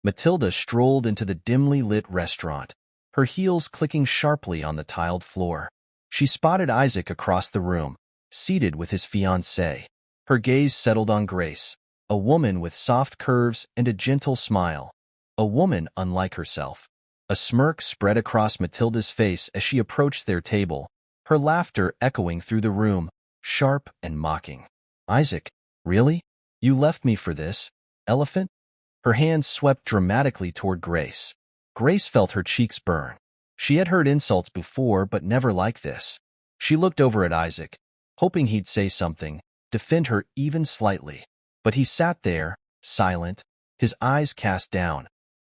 Matilda strolled into the dimly lit restaurant, her heels clicking sharply on the tiled floor. She spotted Isaac across the room, seated with his fiancé. Her gaze settled on Grace, a woman with soft curves and a gentle smile, a woman unlike herself. A smirk spread across Matilda's face as she approached their table, her laughter echoing through the room, sharp and mocking. Isaac, really? You left me for this, elephant? Her hand swept dramatically toward Grace. Grace felt her cheeks burn. She had heard insults before, but never like this. She looked over at Isaac, hoping he'd say something, defend her even slightly. But he sat there, silent, his eyes cast down,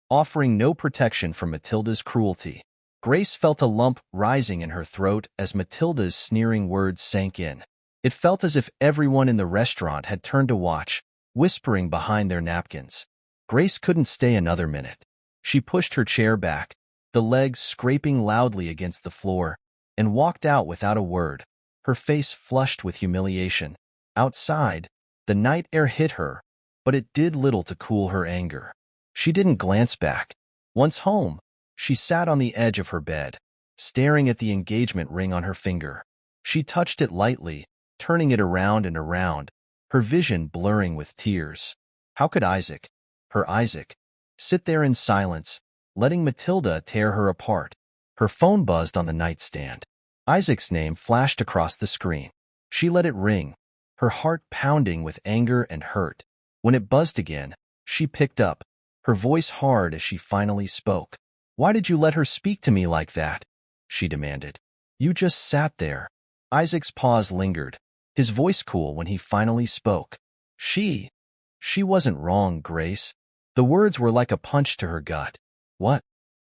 offering no protection from Matilda's cruelty. Grace felt a lump rising in her throat as Matilda's sneering words sank in. It felt as if everyone in the restaurant had turned to watch, whispering behind their napkins. Grace couldn't stay another minute. She pushed her chair back, the legs scraping loudly against the floor, and walked out without a word, her face flushed with humiliation. Outside, the night air hit her, but it did little to cool her anger. She didn't glance back. Once home, she sat on the edge of her bed, staring at the engagement ring on her finger. She touched it lightly, turning it around and around, her vision blurring with tears. How could Isaac, her Isaac, sit there in silence, letting Matilda tear her apart? Her phone buzzed on the nightstand. Isaac's name flashed across the screen. She let it ring, her heart pounding with anger and hurt. When it buzzed again, she picked up, her voice hard as she finally spoke. "Why did you let her speak to me like that?" she demanded. "You just sat there." Isaac's pause lingered, his voice cool when he finally spoke. She wasn't wrong, Grace." The words were like a punch to her gut. "What?"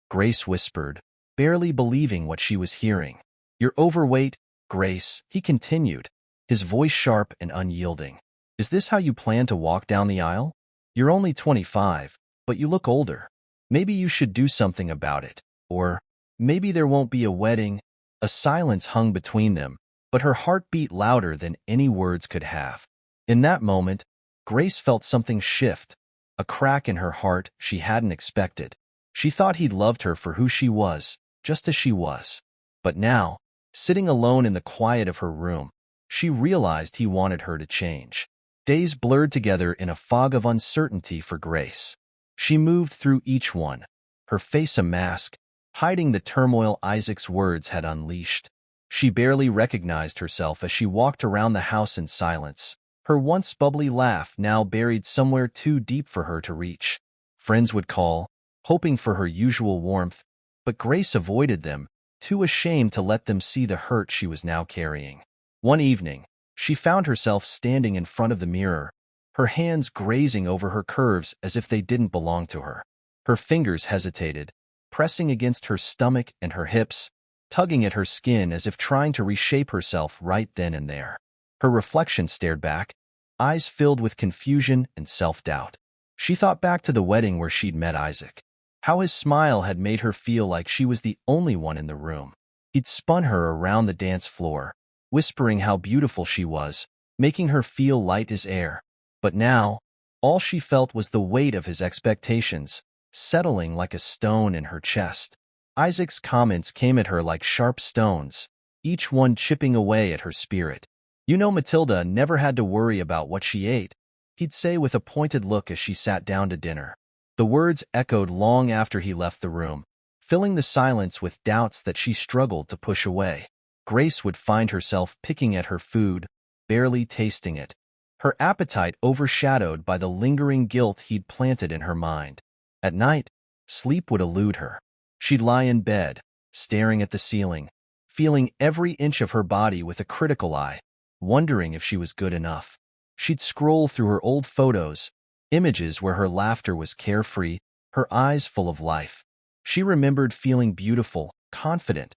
Grace whispered, barely believing what she was hearing. "You're overweight, Grace," he continued, his voice sharp and unyielding. "Is this how you plan to walk down the aisle? You're only 25, but you look older. Maybe you should do something about it. Or maybe there won't be a wedding." A silence hung between them, but her heart beat louder than any words could have. In that moment, Grace felt something shift, a crack in her heart she hadn't expected. She thought he'd loved her for who she was, just as she was. But now, sitting alone in the quiet of her room, she realized he wanted her to change. Days blurred together in a fog of uncertainty for Grace. She moved through each one, her face a mask, hiding the turmoil Isaac's words had unleashed. She barely recognized herself as she walked around the house in silence, her once bubbly laugh now buried somewhere too deep for her to reach. Friends would call, hoping for her usual warmth, but Grace avoided them, too ashamed to let them see the hurt she was now carrying. One evening, she found herself standing in front of the mirror, her hands grazing over her curves as if they didn't belong to her. Her fingers hesitated, pressing against her stomach and her hips, tugging at her skin as if trying to reshape herself right then and there. Her reflection stared back, eyes filled with confusion and self-doubt. She thought back to the wedding where she'd met Isaac, how his smile had made her feel like she was the only one in the room. He'd spun her around the dance floor, whispering how beautiful she was, making her feel light as air. But now, all she felt was the weight of his expectations, settling like a stone in her chest. Isaac's comments came at her like sharp stones, each one chipping away at her spirit. "You know Matilda never had to worry about what she ate," he'd say with a pointed look as she sat down to dinner. The words echoed long after he left the room, filling the silence with doubts that she struggled to push away. Grace would find herself picking at her food, barely tasting it, her appetite overshadowed by the lingering guilt he'd planted in her mind. At night, sleep would elude her. She'd lie in bed, staring at the ceiling, feeling every inch of her body with a critical eye, wondering if she was good enough. She'd scroll through her old photos, images where her laughter was carefree, her eyes full of life. She remembered feeling beautiful, confident.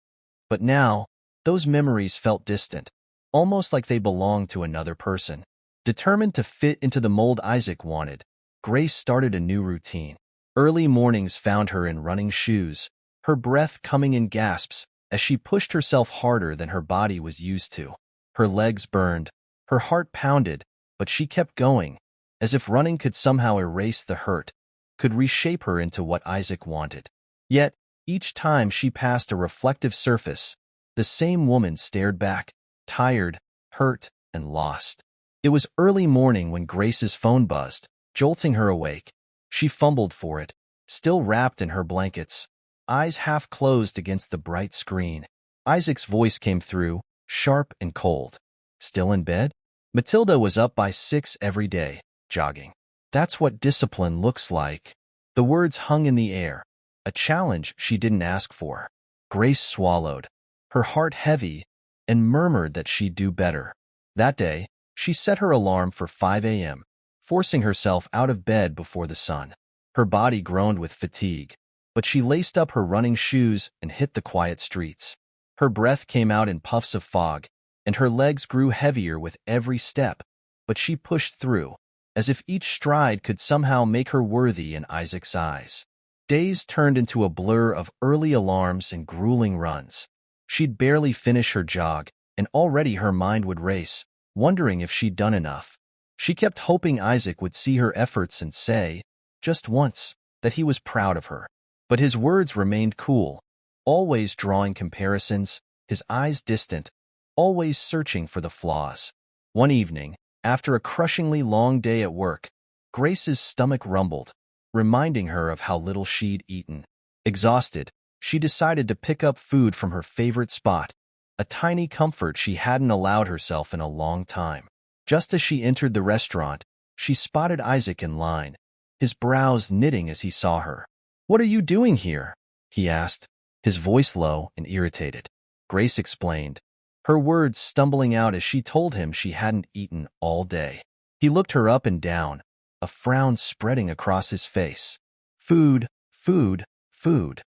But now, those memories felt distant, almost like they belonged to another person. Determined to fit into the mold Isaac wanted, Grace started a new routine. Early mornings found her in running shoes, her breath coming in gasps as she pushed herself harder than her body was used to. Her legs burned, her heart pounded, but she kept going, as if running could somehow erase the hurt. could reshape her into what Isaac wanted. Yet, each time she passed a reflective surface, the same woman stared back, tired, hurt, and lost. It was early morning when Grace's phone buzzed, jolting her awake. She fumbled for it, still wrapped in her blankets, eyes half closed against the bright screen. Isaac's voice came through, sharp and cold. "Still in bed?" Matilda was up by 6 every day, jogging. "That's what discipline looks like." The words hung in the air, a challenge she didn't ask for. Grace swallowed, her heart heavy, and murmured that she'd do better. That day, she set her alarm for 5 a.m., forcing herself out of bed before the sun. Her body groaned with fatigue, but she laced up her running shoes and hit the quiet streets. Her breath came out in puffs of fog, and her legs grew heavier with every step, but she pushed through, as if each stride could somehow make her worthy in Isaac's eyes. Days turned into a blur of early alarms and grueling runs. She'd barely finish her jog, and already her mind would race, wondering if she'd done enough. She kept hoping Isaac would see her efforts and say, just once, that he was proud of her. But his words remained cool, always drawing comparisons, his eyes distant, always searching for the flaws. One evening, after a crushingly long day at work, Grace's stomach rumbled, reminding her of how little she'd eaten. Exhausted, she decided to pick up food from her favorite spot, a tiny comfort she hadn't allowed herself in a long time. Just as she entered the restaurant, she spotted Isaac in line, his brows knitting as he saw her. "What are you doing here?" he asked, his voice low and irritated. Grace explained, her words stumbling out as she told him she hadn't eaten all day. He looked her up and down, a frown spreading across his face. "Food, food, food.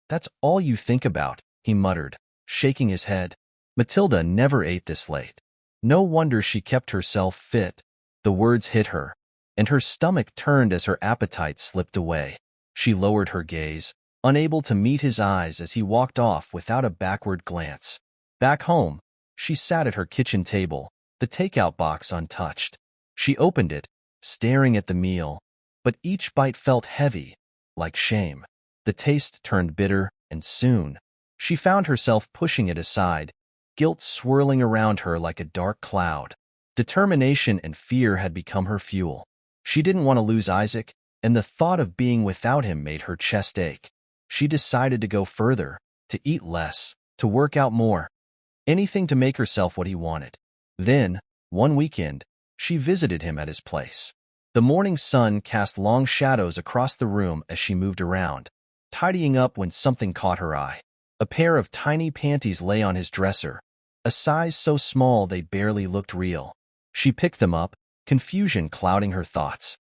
That's all you think about," he muttered, shaking his head. Matilda never ate this late. No wonder she kept herself fit. The words hit her, and her stomach turned as her appetite slipped away. She lowered her gaze, unable to meet his eyes as he walked off without a backward glance. Back home, she sat at her kitchen table, the takeout box untouched. She opened it, staring at the meal, but each bite felt heavy, like shame. The taste turned bitter, and soon, she found herself pushing it aside, guilt swirling around her like a dark cloud. Determination and fear had become her fuel. She didn't want to lose Isaac, and the thought of being without him made her chest ache. She decided to go further, to eat less, to work out more, anything to make herself what he wanted. Then, one weekend, she visited him at his place. The morning sun cast long shadows across the room as she moved around, tidying up when something caught her eye. A pair of tiny panties lay on his dresser, a size so small they barely looked real. She picked them up, confusion clouding her thoughts.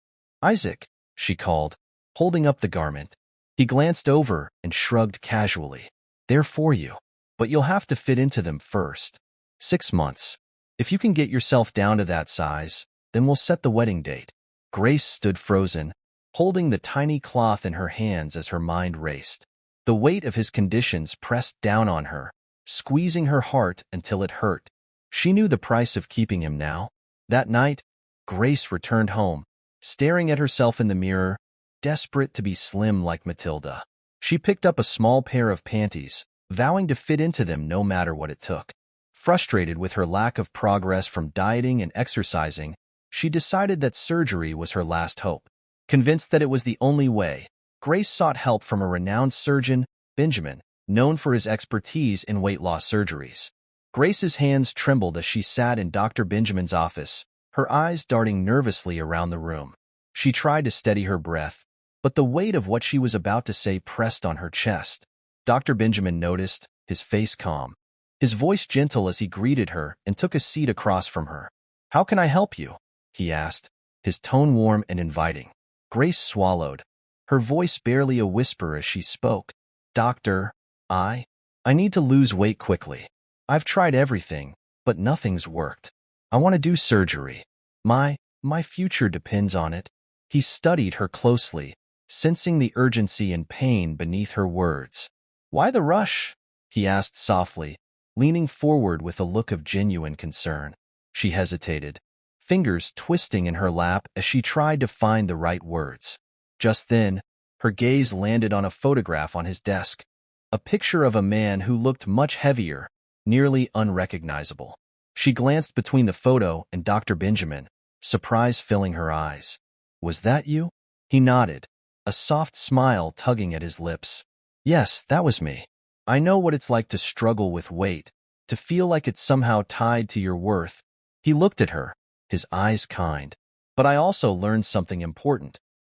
"Isaac," she called, holding up the garment. He glanced over and shrugged casually. "They're for you, but you'll have to fit into them first. 6 months. If you can get yourself down to that size, then we'll set the wedding date." Grace stood frozen, holding the tiny cloth in her hands as her mind raced. The weight of his conditions pressed down on her, squeezing her heart until it hurt. She knew the price of keeping him now. That night, Grace returned home, staring at herself in the mirror, desperate to be slim like Matilda. She picked up a small pair of panties, vowing to fit into them no matter what it took. Frustrated with her lack of progress from dieting and exercising, she decided that surgery was her last hope. Convinced that it was the only way, Grace sought help from a renowned surgeon, Benjamin, known for his expertise in weight loss surgeries. Grace's hands trembled as she sat in Dr. Benjamin's office, her eyes darting nervously around the room. She tried to steady her breath, but the weight of what she was about to say pressed on her chest. Dr. Benjamin noticed, his face calm, his voice gentle as he greeted her and took a seat across from her. "How can I help you?" he asked, his tone warm and inviting. Grace swallowed, her voice barely a whisper as she spoke. "Doctor, I need to lose weight quickly. I've tried everything, but nothing's worked. I want to do surgery. My future depends on it." He studied her closely, sensing the urgency and pain beneath her words. "Why the rush?" he asked softly, leaning forward with a look of genuine concern. She hesitated, fingers twisting in her lap as she tried to find the right words. Just then, her gaze landed on a photograph on his desk, a picture of a man who looked much heavier, nearly unrecognizable. She glanced between the photo and Dr. Benjamin, surprise filling her eyes. "Was that you?" He nodded, a soft smile tugging at his lips. "Yes, that was me. I know what it's like to struggle with weight, to feel like it's somehow tied to your worth." He looked at her, his eyes kind. "But I also learned something important.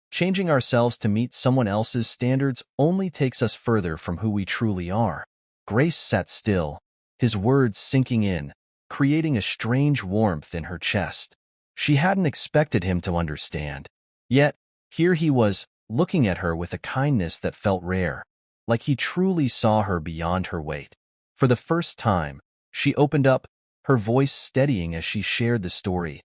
Changing ourselves to meet someone else's standards only takes us further from who we truly are." Grace sat still, his words sinking in, creating a strange warmth in her chest. She hadn't expected him to understand. Yet, here he was, looking at her with a kindness that felt rare, like he truly saw her beyond her weight. For the first time, she opened up, her voice steadying as she shared the story.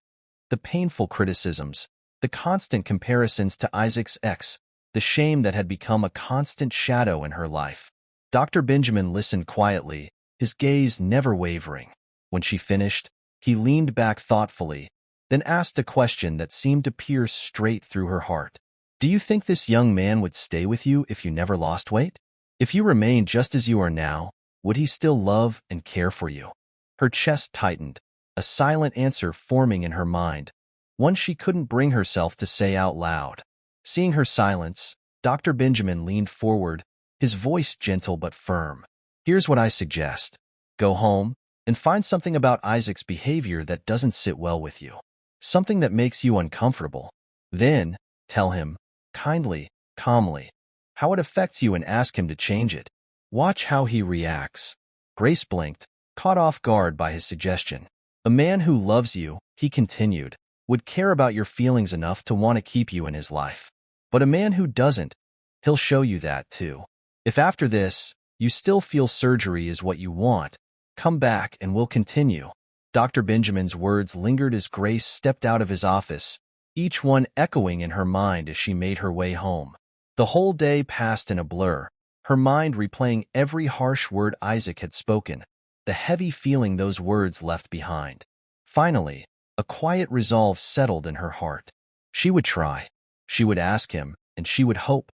The painful criticisms, the constant comparisons to Isaac's ex, the shame that had become a constant shadow in her life. Dr. Benjamin listened quietly, his gaze never wavering. When she finished, he leaned back thoughtfully, then asked a question that seemed to pierce straight through her heart. "Do you think this young man would stay with you if you never lost weight? If you remained just as you are now, would he still love and care for you?" Her chest tightened, a silent answer forming in her mind, one she couldn't bring herself to say out loud. Seeing her silence, Dr. Benjamin leaned forward, his voice gentle but firm. "Here's what I suggest. Go home and find something about Isaac's behavior that doesn't sit well with you. Something that makes you uncomfortable. Then, tell him, kindly, calmly, how it affects you and ask him to change it. Watch how he reacts." Grace blinked, caught off guard by his suggestion. "A man who loves you," he continued, "would care about your feelings enough to want to keep you in his life. But a man who doesn't, he'll show you that too. If after this, you still feel surgery is what you want, come back and we'll continue." Dr. Benjamin's words lingered as Grace stepped out of his office, each one echoing in her mind as she made her way home. The whole day passed in a blur, her mind replaying every harsh word Isaac had spoken, the heavy feeling those words left behind. Finally, a quiet resolve settled in her heart. She would try. She would ask him, and she would hope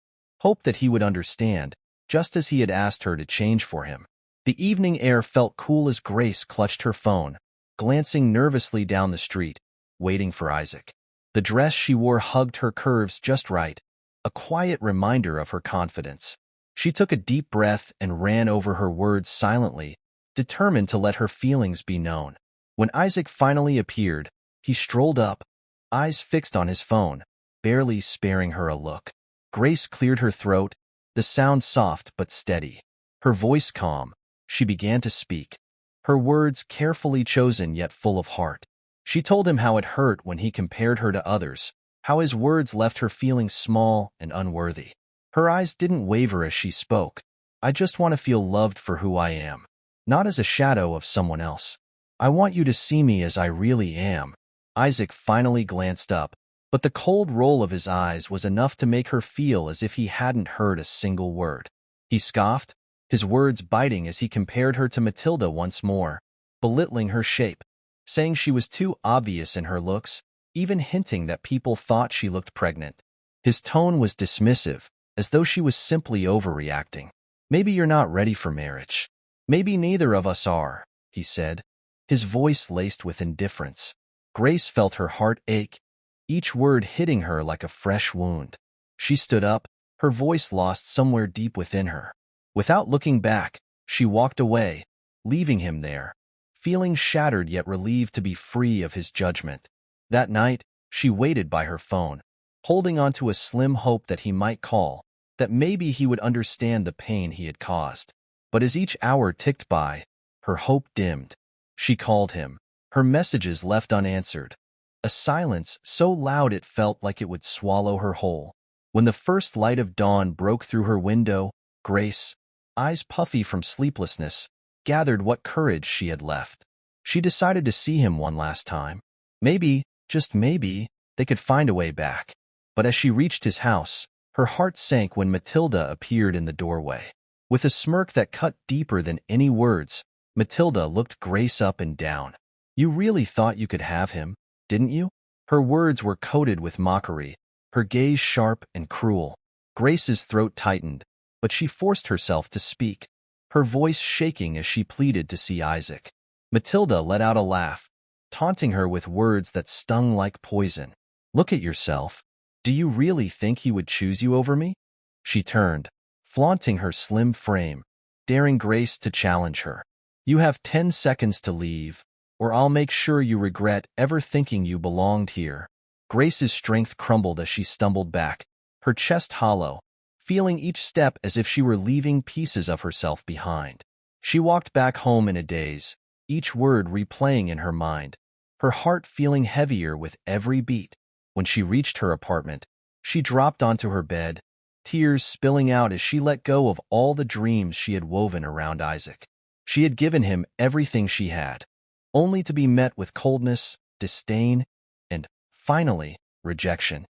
that he would understand, just as he had asked her to change for him. The evening air felt cool as Grace clutched her phone, glancing nervously down the street, waiting for Isaac. The dress she wore hugged her curves just right, a quiet reminder of her confidence. She took a deep breath and ran over her words silently, determined to let her feelings be known. When Isaac finally appeared, he strolled up, eyes fixed on his phone, barely sparing her a look. Grace cleared her throat, the sound soft but steady. Her voice calm, she began to speak, her words carefully chosen yet full of heart. She told him how it hurt when he compared her to others, how his words left her feeling small and unworthy. Her eyes didn't waver as she spoke. "I just want to feel loved for who I am, not as a shadow of someone else. I want you to see me as I really am." Isaac finally glanced up, but the cold roll of his eyes was enough to make her feel as if he hadn't heard a single word. He scoffed, his words biting as he compared her to Matilda once more, belittling her shape, saying she was too obvious in her looks, even hinting that people thought she looked pregnant. His tone was dismissive, as though she was simply overreacting. "Maybe you're not ready for marriage. Maybe neither of us are," he said, his voice laced with indifference. Grace felt her heart ache, each word hitting her like a fresh wound. She stood up, her voice lost somewhere deep within her. Without looking back, she walked away, leaving him there, feeling shattered yet relieved to be free of his judgment. That night, she waited by her phone, holding on to a slim hope that he might call, that maybe he would understand the pain he had caused. But as each hour ticked by, her hope dimmed. She called him, her messages left unanswered, a silence so loud it felt like it would swallow her whole. When the first light of dawn broke through her window, Grace, eyes puffy from sleeplessness, gathered what courage she had left. She decided to see him one last time. Maybe, just maybe, they could find a way back. But as she reached his house, her heart sank when Matilda appeared in the doorway. With a smirk that cut deeper than any words, Matilda looked Grace up and down. "You really thought you could have him, didn't you?" Her words were coated with mockery, her gaze sharp and cruel. Grace's throat tightened, but she forced herself to speak, her voice shaking as she pleaded to see Isaac. Matilda let out a laugh, taunting her with words that stung like poison. "Look at yourself. Do you really think he would choose you over me?" She turned, flaunting her slim frame, daring Grace to challenge her. "You have 10 seconds to leave, or I'll make sure you regret ever thinking you belonged here." Grace's strength crumbled as she stumbled back, her chest hollow, feeling each step as if she were leaving pieces of herself behind. She walked back home in a daze, each word replaying in her mind, her heart feeling heavier with every beat. When she reached her apartment, she dropped onto her bed, tears spilling out as she let go of all the dreams she had woven around Isaac. She had given him everything she had, only to be met with coldness, disdain, and, finally, rejection.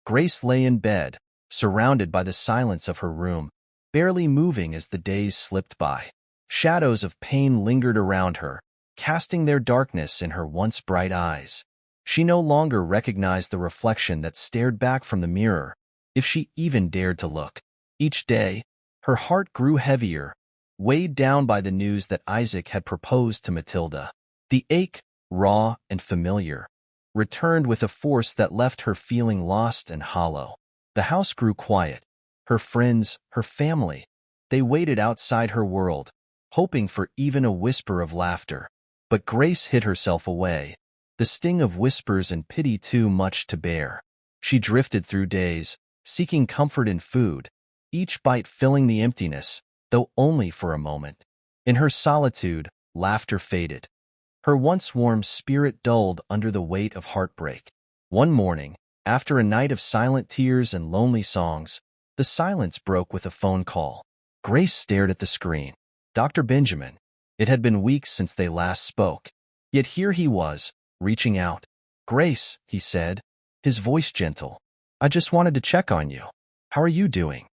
Grace lay in bed, surrounded by the silence of her room, barely moving as the days slipped by. Shadows of pain lingered around her, casting their darkness in her once bright eyes. She no longer recognized the reflection that stared back from the mirror, if she even dared to look. Each day, her heart grew heavier, weighed down by the news that Isaac had proposed to Matilda. The ache, raw and familiar, returned with a force that left her feeling lost and hollow. The house grew quiet. Her friends, her family, they waited outside her world, hoping for even a whisper of laughter. But Grace hid herself away, the sting of whispers and pity too much to bear. She drifted through days, seeking comfort in food, each bite filling the emptiness, though only for a moment. In her solitude, laughter faded. Her once warm spirit dulled under the weight of heartbreak. One morning, after a night of silent tears and lonely songs, the silence broke with a phone call. Grace stared at the screen. Dr. Benjamin. It had been weeks since they last spoke. Yet here he was, reaching out. "Grace," he said, his voice gentle. "I just wanted to check on you. How are you doing?"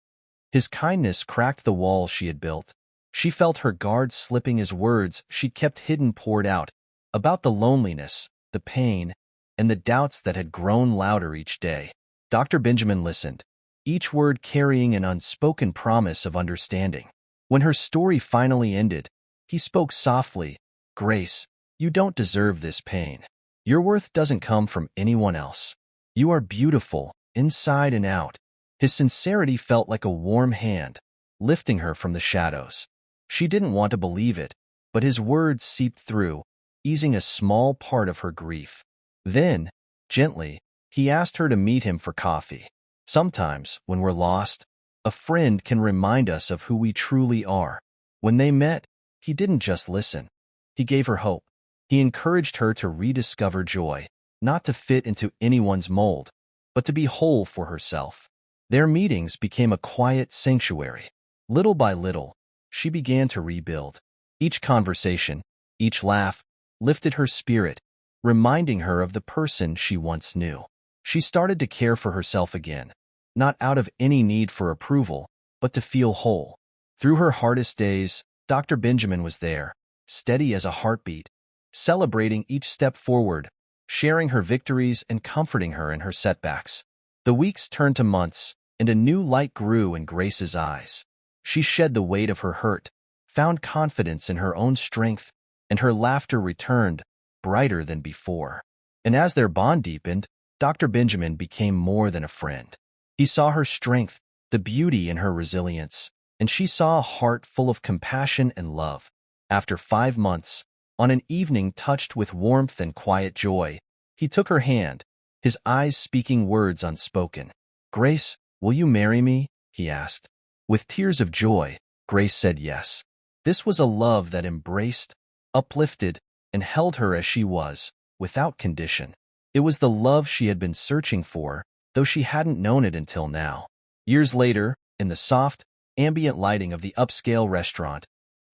His kindness cracked the wall she had built. She felt her guard slipping as words she'd kept hidden poured out, about the loneliness, the pain, and the doubts that had grown louder each day. Dr. Benjamin listened, each word carrying an unspoken promise of understanding. When her story finally ended, he spoke softly. "Grace, you don't deserve this pain. Your worth doesn't come from anyone else. You are beautiful, inside and out." His sincerity felt like a warm hand, lifting her from the shadows. She didn't want to believe it, but his words seeped through, easing a small part of her grief. Then, gently, he asked her to meet him for coffee. Sometimes, when we're lost, a friend can remind us of who we truly are. When they met, he didn't just listen. He gave her hope. He encouraged her to rediscover joy, not to fit into anyone's mold, but to be whole for herself. Their meetings became a quiet sanctuary. Little by little, she began to rebuild. Each conversation, each laugh, lifted her spirit, reminding her of the person she once knew. She started to care for herself again, not out of any need for approval, but to feel whole. Through her hardest days, Dr. Benjamin was there, steady as a heartbeat, celebrating each step forward, sharing her victories and comforting her in her setbacks. The weeks turned to months, and a new light grew in Grace's eyes. She shed the weight of her hurt, found confidence in her own strength, and her laughter returned, brighter than before. And as their bond deepened, Dr. Benjamin became more than a friend. He saw her strength, the beauty in her resilience, and she saw a heart full of compassion and love. After 5 months, on an evening touched with warmth and quiet joy, he took her hand, his eyes speaking words unspoken. "Grace, will you marry me?" he asked. With tears of joy, Grace said yes. This was a love that embraced, uplifted, and held her as she was, without condition. It was the love she had been searching for, though she hadn't known it until now. Years later, in the soft, ambient lighting of the upscale restaurant,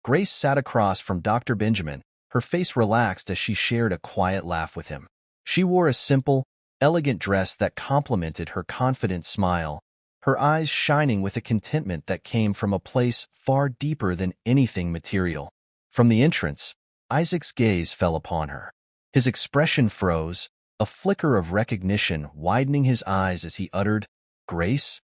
Grace sat across from Dr. Benjamin, her face relaxed as she shared a quiet laugh with him. She wore a simple, elegant dress that complemented her confident smile, her eyes shining with a contentment that came from a place far deeper than anything material. From the entrance, Isaac's gaze fell upon her. His expression froze, a flicker of recognition widening his eyes as he uttered, "Grace?"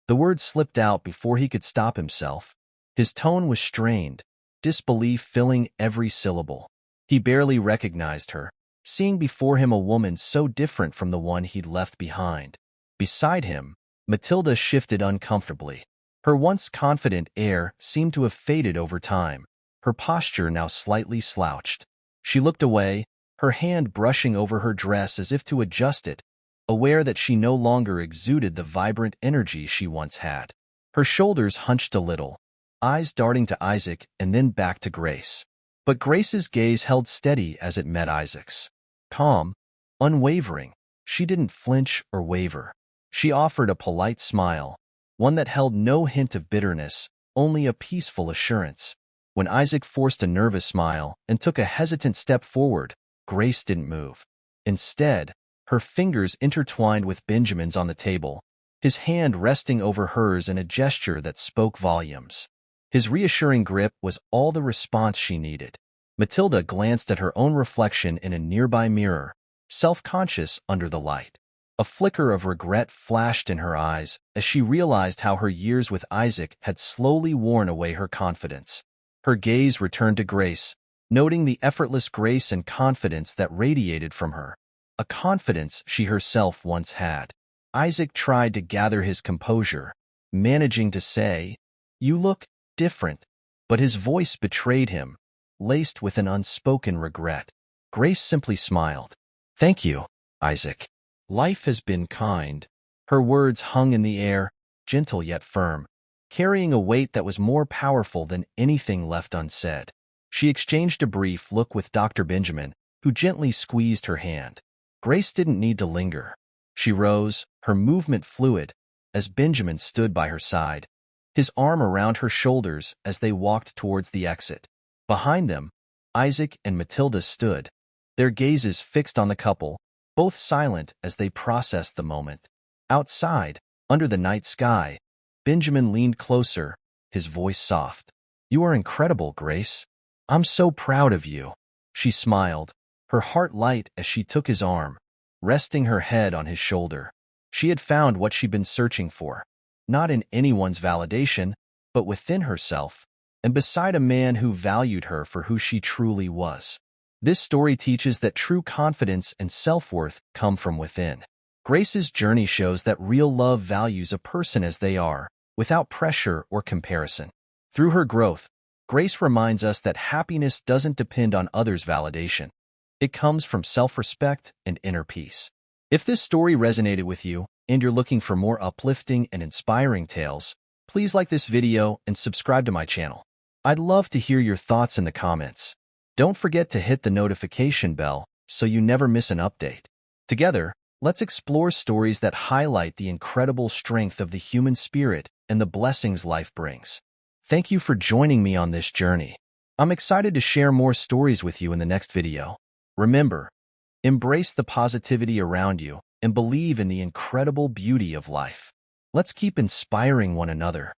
The word slipped out before he could stop himself. His tone was strained, disbelief filling every syllable. He barely recognized her, seeing before him a woman so different from the one he'd left behind. Beside him, Matilda shifted uncomfortably. Her once confident air seemed to have faded over time, her posture now slightly slouched. She looked away, her hand brushing over her dress as if to adjust it, aware that she no longer exuded the vibrant energy she once had. Her shoulders hunched a little, eyes darting to Isaac and then back to Grace. But Grace's gaze held steady as it met Isaac's. Calm, unwavering, she didn't flinch or waver. She offered a polite smile, one that held no hint of bitterness, only a peaceful assurance. When Isaac forced a nervous smile and took a hesitant step forward, Grace didn't move. Instead, her fingers intertwined with Benjamin's on the table, his hand resting over hers in a gesture that spoke volumes. His reassuring grip was all the response she needed. Matilda glanced at her own reflection in a nearby mirror, self-conscious under the light. A flicker of regret flashed in her eyes as she realized how her years with Isaac had slowly worn away her confidence. Her gaze returned to Grace, noting the effortless grace and confidence that radiated from her, a confidence she herself once had. Isaac tried to gather his composure, managing to say, "You look different," but his voice betrayed him, laced with an unspoken regret. Grace simply smiled. "Thank you, Isaac. Life has been kind." Her words hung in the air, gentle yet firm, carrying a weight that was more powerful than anything left unsaid. She exchanged a brief look with Dr. Benjamin, who gently squeezed her hand. Grace didn't need to linger. She rose, her movement fluid, as Benjamin stood by her side, his arm around her shoulders as they walked towards the exit. Behind them, Isaac and Matilda stood, their gazes fixed on the couple, both silent as they processed the moment. Outside, under the night sky, Benjamin leaned closer, his voice soft. "You are incredible, Grace. I'm so proud of you." She smiled, her heart light as she took his arm, resting her head on his shoulder. She had found what she'd been searching for, not in anyone's validation, but within herself, and beside a man who valued her for who she truly was. This story teaches that true confidence and self-worth come from within. Grace's journey shows that real love values a person as they are, without pressure or comparison. Through her growth, Grace reminds us that happiness doesn't depend on others' validation. It comes from self-respect and inner peace. If this story resonated with you and you're looking for more uplifting and inspiring tales, please like this video and subscribe to my channel. I'd love to hear your thoughts in the comments. Don't forget to hit the notification bell so you never miss an update. Together, let's explore stories that highlight the incredible strength of the human spirit and the blessings life brings. Thank you for joining me on this journey. I'm excited to share more stories with you in the next video. Remember, embrace the positivity around you and believe in the incredible beauty of life. Let's keep inspiring one another.